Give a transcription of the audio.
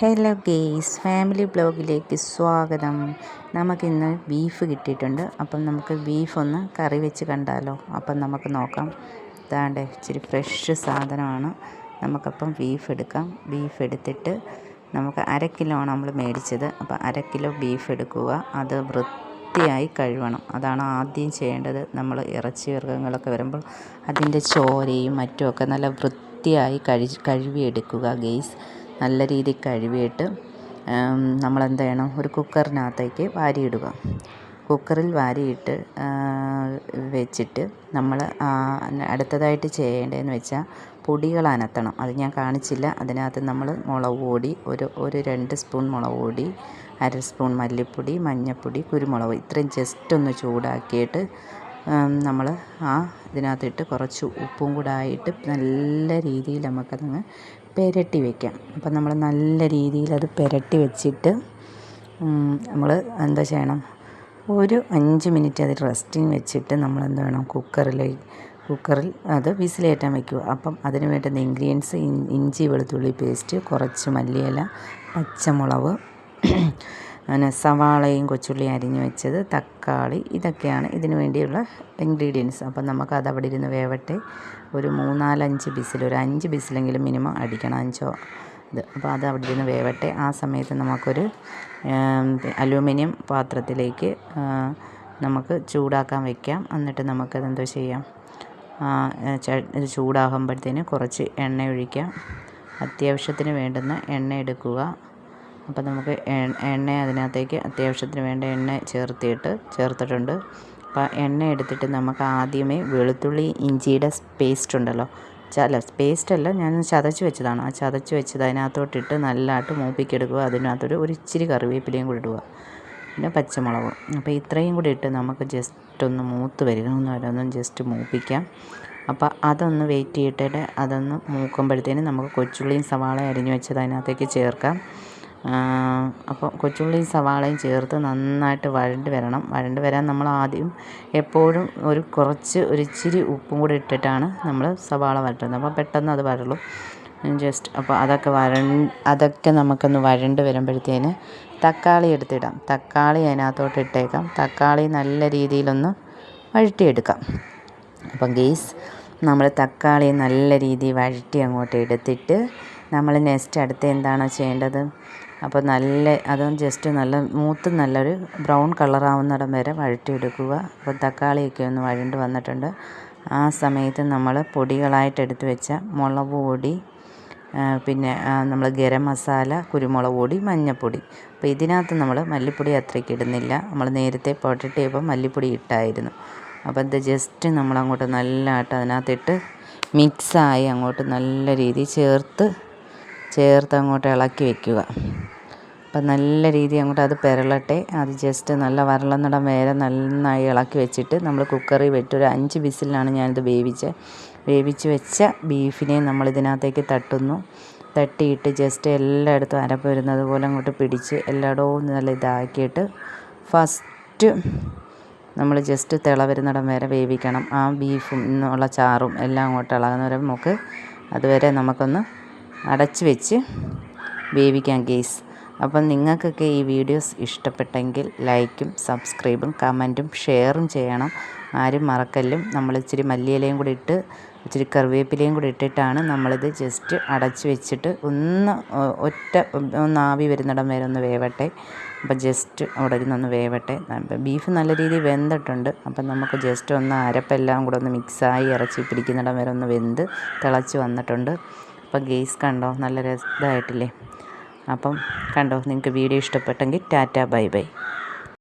Hello guys, family ബ്ലോഗിലേക്ക് സ്വാഗതം. നമുക്കിന്ന് beef കിട്ടിയിട്ടുണ്ട്. അപ്പം നമുക്ക് ബീഫൊന്ന് കറി വെച്ച് കണ്ടാലോ. അപ്പം നമുക്ക് നോക്കാം. ഇതാണ്ട് ഇച്ചിരി ഫ്രഷ് സാധനമാണ്. നമുക്കപ്പം ബീഫ് എടുക്കാം. ബീഫ് എടുത്തിട്ട് നമുക്ക് 1/2 കിലോ ആണ് നമ്മൾ മേടിച്ചത്. അപ്പോൾ 1/2 കിലോ ബീഫ് എടുക്കുക. അത് വൃത്തിയായി കഴുകണം. അതാണ് ആദ്യം ചെയ്യേണ്ടത്. നമ്മൾ ഇറച്ചി വർഗ്ഗങ്ങളൊക്കെ വരുമ്പോൾ അതിൻ്റെ ചോരയും മറ്റുമൊക്കെ നല്ല വൃത്തിയായി കഴുകിയെടുക്കുക ഗെയ്സ്. നല്ല രീതിയിൽ കഴുകിയിട്ട് നമ്മളെന്ത് ചെയ്യണം, ഒരു കുക്കറിനകത്തേക്ക് വാരിയിടുക. കുക്കറിൽ വാരിയിട്ട് വെച്ചിട്ട് നമ്മൾ അടുത്തതായിട്ട് ചെയ്യേണ്ടതെന്ന് വെച്ചാൽ പൊടികൾ അനത്തണം. അത് ഞാൻ കാണിച്ചില്ല. അതിനകത്ത് നമ്മൾ മുളക് പൊടി ഒരു 2 സ്പൂൺ മുളക് പൊടി, 1/2 സ്പൂൺ മല്ലിപ്പൊടി, മഞ്ഞൾപ്പൊടി, കുരുമുളക് ഇത്രയും ജസ്റ്റ് ഒന്ന് ചൂടാക്കിയിട്ട് നമ്മൾ ഇതിനകത്തിട്ട് കുറച്ച് ഉപ്പും കൂടെ ആയിട്ട് നല്ല രീതിയിൽ നമുക്കതങ്ങ് പുരട്ടി വയ്ക്കാം. അപ്പം നമ്മൾ നല്ല രീതിയിൽ അത് പുരട്ടി വെച്ചിട്ട് നമ്മൾ എന്താ ചെയ്യണം, ഒരു 5 മിനിറ്റ് അത് റെസ്റ്റിങ് വെച്ചിട്ട് നമ്മളെന്ത് വേണം, കുക്കറിൽ അത് വിസിലേറ്റാൻ വയ്ക്കുക. അപ്പം അതിന് വേണ്ടുന്ന ഇൻഗ്രീഡിയൻസ് ഇഞ്ചി വെളുത്തുള്ളി പേസ്റ്റ്, കുറച്ച് മല്ലിയില, പച്ചമുളക്, പിന്നെ സവാളയും കൊച്ചുള്ളി അരിഞ്ഞു വെച്ചത്, തക്കാളി, ഇതൊക്കെയാണ് ഇതിന് വേണ്ടിയുള്ള ഇൻഗ്രീഡിയൻസ്. അപ്പം നമുക്കത് അവിടെ ഇരുന്ന് വേവട്ടെ. ഒരു 3-4-5 വിസിൽ, ഒരു 5 വിസിലെങ്കിലും മിനിമം അടിക്കണം, 5 ഇത്. അപ്പോൾ അത് അവിടെ ഇരുന്ന് വേവട്ടെ. ആ സമയത്ത് നമുക്കൊരു അലൂമിനിയം പാത്രത്തിലേക്ക് നമുക്ക് ചൂടാക്കാൻ വയ്ക്കാം. എന്നിട്ട് നമുക്കതെന്തോ ചെയ്യാം, ഇത് ചൂടാകുമ്പോഴത്തേന് കുറച്ച് എണ്ണ ഒഴിക്കാം. അത്യാവശ്യത്തിന് വേണ്ടുന്ന എണ്ണ എടുക്കുക. അപ്പോൾ നമുക്ക് എണ്ണ അതിനകത്തേക്ക് അത്യാവശ്യത്തിന് വേണ്ട എണ്ണ ചേർത്തിട്ടുണ്ട്. അപ്പോൾ എണ്ണ എടുത്തിട്ട് നമുക്ക് ആദ്യമേ വെളുത്തുള്ളി ഇഞ്ചിയുടെ പേസ്റ്റ് ഉണ്ടല്ലോ, പേസ്റ്റല്ല, ഞാൻ ചതച്ച് വെച്ചതാണ്. ആ ചതച്ച് വെച്ചത് അതിനകത്തോട്ടിട്ട് നല്ലതായിട്ട് മൂപ്പിക്കെടുക്കുക. അതിനകത്തൊരു ഇച്ചിരി കറിവേപ്പിലയും കൂടി ഇടുക, പിന്നെ പച്ചമുളകും. അപ്പോൾ ഇത്രയും കൂടി ഇട്ട് നമുക്ക് ജസ്റ്റ് ഒന്ന് മൂത്ത് വരികയെന്ന് ജസ്റ്റ് മൂപ്പിക്കാം. അപ്പോൾ അതൊന്ന് വെയിറ്റ് ചെയ്തിട്ട് അതൊന്ന് മൂക്കുമ്പോഴത്തേനും നമുക്ക് കൊച്ചുള്ളിയും സവാളയും അരിഞ്ഞു വെച്ചത് അതിനകത്തേക്ക് ചേർക്കാം. അപ്പോൾ കൊച്ചുള്ളിയും സവാളയും ചേർത്ത് നന്നായിട്ട് വഴണ്ട് വരാൻ നമ്മൾ ആദ്യം എപ്പോഴും ഒരു ഇച്ചിരി ഉപ്പും കൂടി ഇട്ടിട്ടാണ് നമ്മൾ സവാള വഴറ്റുന്നത്. അപ്പോൾ പെട്ടെന്ന് അത് വഴളും ജസ്റ്റ്. അപ്പോൾ അതൊക്കെ നമുക്കൊന്ന് വഴണ്ട് വരുമ്പോഴത്തേന് തക്കാളി എടുത്തിടാം. തക്കാളി അതിനകത്തോട്ട് ഇട്ടേക്കാം. തക്കാളി നല്ല രീതിയിലൊന്ന് വഴറ്റിയെടുക്കാം. അപ്പം ഗെയ്സ്, നമ്മൾ തക്കാളി നല്ല രീതിയിൽ വഴറ്റി അങ്ങോട്ട് എടുത്തിട്ട് നമ്മൾ നെക്സ്റ്റ് അടുത്ത് എന്താണ് ചെയ്യേണ്ടത്, അപ്പോൾ അതും ജസ്റ്റ് നല്ലൊരു ബ്രൗൺ കളറാവുന്നിടം വരെ വഴറ്റിയെടുക്കുക. അപ്പോൾ തക്കാളിയൊക്കെ ഒന്ന് വഴണ്ട് വന്നിട്ടുണ്ട്. ആ സമയത്ത് നമ്മൾ പൊടികളായിട്ട് എടുത്ത് വെച്ച മുളക് പൊടി, പിന്നെ നമ്മൾ ഗരം മസാല, കുരുമുളക് പൊടി, മഞ്ഞൾപ്പൊടി. അപ്പോൾ ഇതിനകത്ത് നമ്മൾ മല്ലിപ്പൊടി അത്രയ്ക്ക് ഇടുന്നില്ല. നമ്മൾ നേരത്തെ പൊട്ടറ്റിയപ്പോൾ മല്ലിപ്പൊടി ഇട്ടായിരുന്നു. അപ്പോൾ ഇത് ജസ്റ്റ് നമ്മളങ്ങോട്ട് നല്ലതായിട്ട് അതിനകത്തിട്ട് മിക്സായി അങ്ങോട്ട് നല്ല രീതിയിൽ ചേർത്ത് അങ്ങോട്ട് ഇളക്കി വയ്ക്കുക. അപ്പം നല്ല രീതിയിൽ അങ്ങോട്ട് അത് പെരളട്ടെ. അത് ജസ്റ്റ് നല്ല വരളുന്നിടം വരെ നന്നായി ഇളക്കി വെച്ചിട്ട് നമ്മൾ കുക്കറിൽ ഒരു 5 വിസിലാണ് ഞാനിത് വേവിച്ച് വെച്ച ബീഫിനെ നമ്മൾ ഇതിനകത്തേക്ക് തട്ടിയിട്ട് ജസ്റ്റ് എല്ലായിടത്തും അരപ്പ് വരുന്നത് പോലെ അങ്ങോട്ട് പിടിച്ച് എല്ലായിടവും നല്ല ഇതാക്കിയിട്ട് ഫസ്റ്റ് നമ്മൾ ജസ്റ്റ് തിള വരുന്നിടം വരെ വേവിക്കണം. ആ ബീഫും ഇന്നുള്ള ചാറും എല്ലാം അങ്ങോട്ട് ഇളകുന്നവരെ അതുവരെ നമുക്കൊന്ന് അടച്ച് വെച്ച് വേവിക്കാം ഗെയ്സ്. അപ്പം നിങ്ങൾക്കൊക്കെ ഈ വീഡിയോസ് ഇഷ്ടപ്പെട്ടെങ്കിൽ ലൈക്കും സബ്സ്ക്രൈബും കമൻറ്റും ഷെയറും ചെയ്യണം. ആരും മറക്കല്ലും. നമ്മൾ ഇച്ചിരി മല്ലിയിലയും കൂടി ഇട്ട് ഇച്ചിരി കറിവേപ്പിലയും കൂടി ഇട്ടിട്ടാണ് നമ്മളിത് ജസ്റ്റ് അടച്ച് വെച്ചിട്ട് ഒന്ന് ആവി വരുന്നിടം വരെ ഒന്ന് വേവട്ടെ. അപ്പം ജസ്റ്റ് അവിടെ ഇരുന്നൊന്ന് വേവട്ടെ. ബീഫ് നല്ല രീതിയിൽ വെന്തിട്ടുണ്ട്. അപ്പം നമുക്ക് ജസ്റ്റ് ഒന്ന് അരപ്പെല്ലാം കൂടെ ഒന്ന് മിക്സായി ഇറച്ചി പിടിക്കുന്നിടം വരെ ഒന്ന് വെന്ത് തിളച്ച് വന്നിട്ടുണ്ട്. അപ്പം ഗെയ്സ് കണ്ടോ, നല്ല ഇതായിട്ടില്ലേ. അപ്പം കണ്ടോ, നിങ്ങൾക്ക് വീഡിയോ ഇഷ്ടപ്പെട്ടെങ്കിൽ ടാറ്റ ബൈ ബൈ.